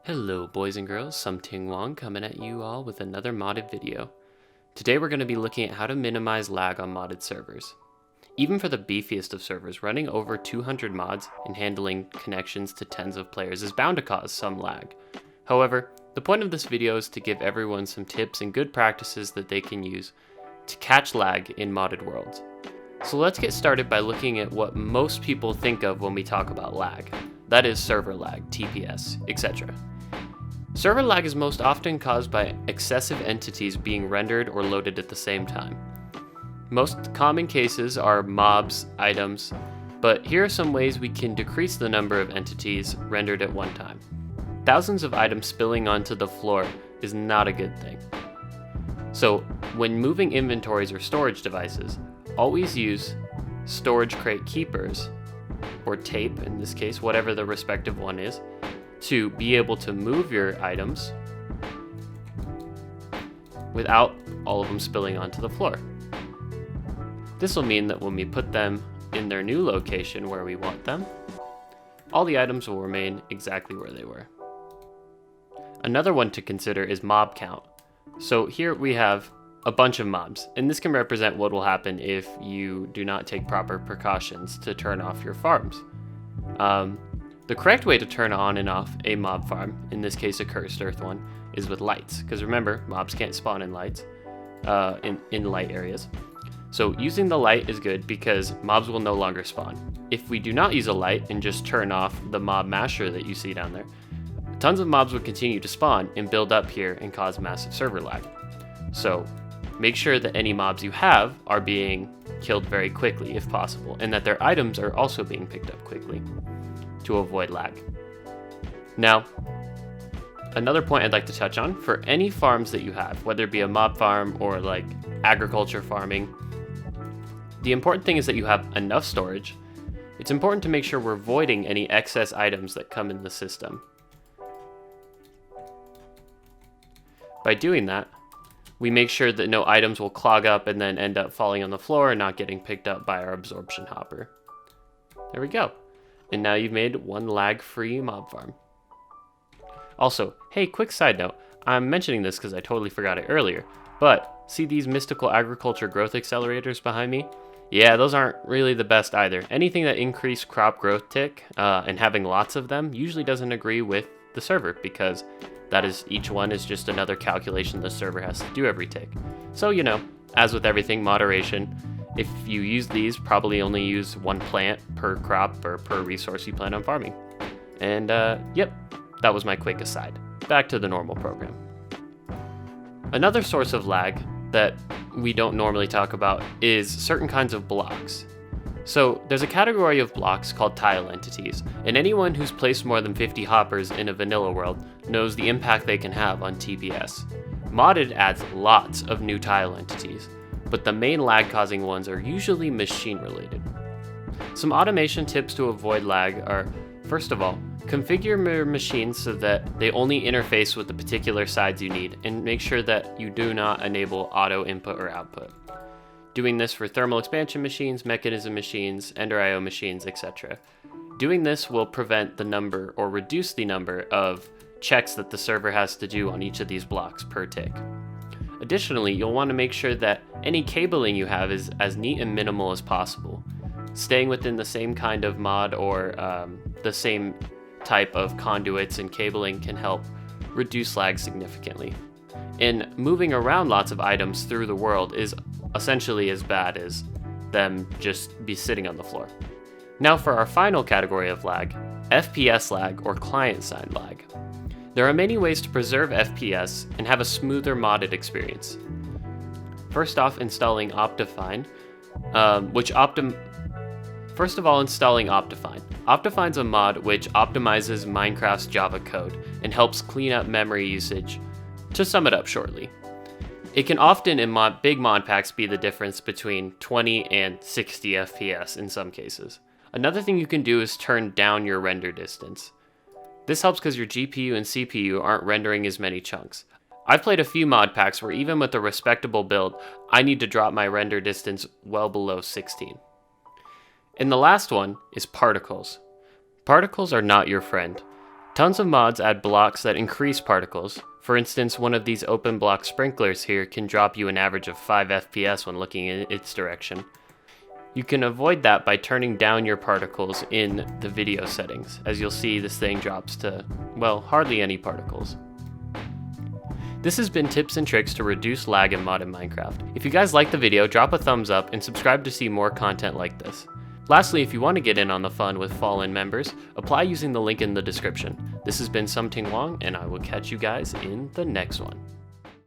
Hello boys and girls, SumTingWong coming at you all with another modded video. Today we're going to be looking at how to minimize lag on modded servers. Even for the beefiest of servers, running over 200 mods and handling connections to tens of players is bound to cause some lag. However, the point of this video is to give everyone some tips and good practices that they can use to catch lag in modded worlds. So let's get started by looking at what most people think of when we talk about lag. That is server lag, TPS, etc. Server lag is most often caused by excessive entities being rendered or loaded at the same time. Most common cases are mobs, items, but here are some ways we can decrease the number of entities rendered at one time. Thousands of items spilling onto the floor is not a good thing. So when moving inventories or storage devices, always use storage crate keepers, or tape in this case, whatever the respective one is, to be able to move your items without all of them spilling onto the floor. This will mean that when we put them in their new location where we want them, all the items will remain exactly where they were. Another one to consider is mob count. So here we have a bunch of mobs, and this can represent what will happen if you do not take proper precautions to turn off your farms. The correct way to turn on and off a mob farm, in this case a cursed earth one, is with lights, because remember, mobs can't spawn in lights, in light areas. So using the light is good because mobs will no longer spawn. If we do not use a light and just turn off the mob masher that you see down there, tons of mobs will continue to spawn and build up here and cause massive server lag. So make sure that any mobs you have are being killed very quickly if possible, and that their items are also being picked up quickly to avoid lag. Now, another point I'd like to touch on, for any farms that you have, whether it be a mob farm or like agriculture farming, the important thing is that you have enough storage. It's important to make sure we're avoiding any excess items that come in the system. By doing that, we make sure that no items will clog up and then end up falling on the floor and not getting picked up by our absorption hopper. There we go. And now you've made one lag-free mob farm. Also, hey, quick side note. I'm mentioning this because I totally forgot it earlier, but see these mystical agriculture growth accelerators behind me? Yeah, those aren't really the best either. Anything that increased crop growth tick and having lots of them usually doesn't agree with the server, because each one is just another calculation the server has to do every tick. So, you know, as with everything, moderation. If you use these, probably only use one plant per crop or per resource you plan on farming. And yep, that was my quick aside. Back to the normal program. Another source of lag that we don't normally talk about is certain kinds of blocks. So there's a category of blocks called tile entities, and anyone who's placed more than 50 hoppers in a vanilla world knows the impact they can have on TPS. Modded adds lots of new tile entities, but the main lag-causing ones are usually machine-related. Some automation tips to avoid lag are, first of all, configure your machines so that they only interface with the particular sides you need, and make sure that you do not enable auto input or output. Doing this for thermal expansion machines, mechanism machines, Ender IO machines, etc. Doing this will prevent the number or reduce the number of checks that the server has to do on each of these blocks per tick. Additionally, you'll want to make sure that any cabling you have is as neat and minimal as possible. Staying within the same kind of mod or the same type of conduits and cabling can help reduce lag significantly. And moving around lots of items through the world is essentially as bad as them just be sitting on the floor. Now for our final category of lag, FPS lag or client-side lag. There are many ways to preserve FPS and have a smoother modded experience. First off, installing Optifine, First of all, installing Optifine. Optifine's a mod which optimizes Minecraft's Java code and helps clean up memory usage. To sum it up shortly, it can often in big mod packs be the difference between 20 and 60 FPS in some cases. Another thing you can do is turn down your render distance. This helps because your GPU and CPU aren't rendering as many chunks. I've played a few mod packs where even with a respectable build, I need to drop my render distance well below 16. And the last one is particles. Particles are not your friend. Tons of mods add blocks that increase particles. For instance, one of these open block sprinklers here can drop you an average of 5 FPS when looking in its direction. You can avoid that by turning down your particles in the video settings. As you'll see, this thing drops to, well, hardly any particles. This has been tips and tricks to reduce lag in modded Minecraft. If you guys liked the video, drop a thumbs up and subscribe to see more content like this. Lastly, if you want to get in on the fun with Fallen members, apply using the link in the description. This has been SumTingWong, and I will catch you guys in the next one.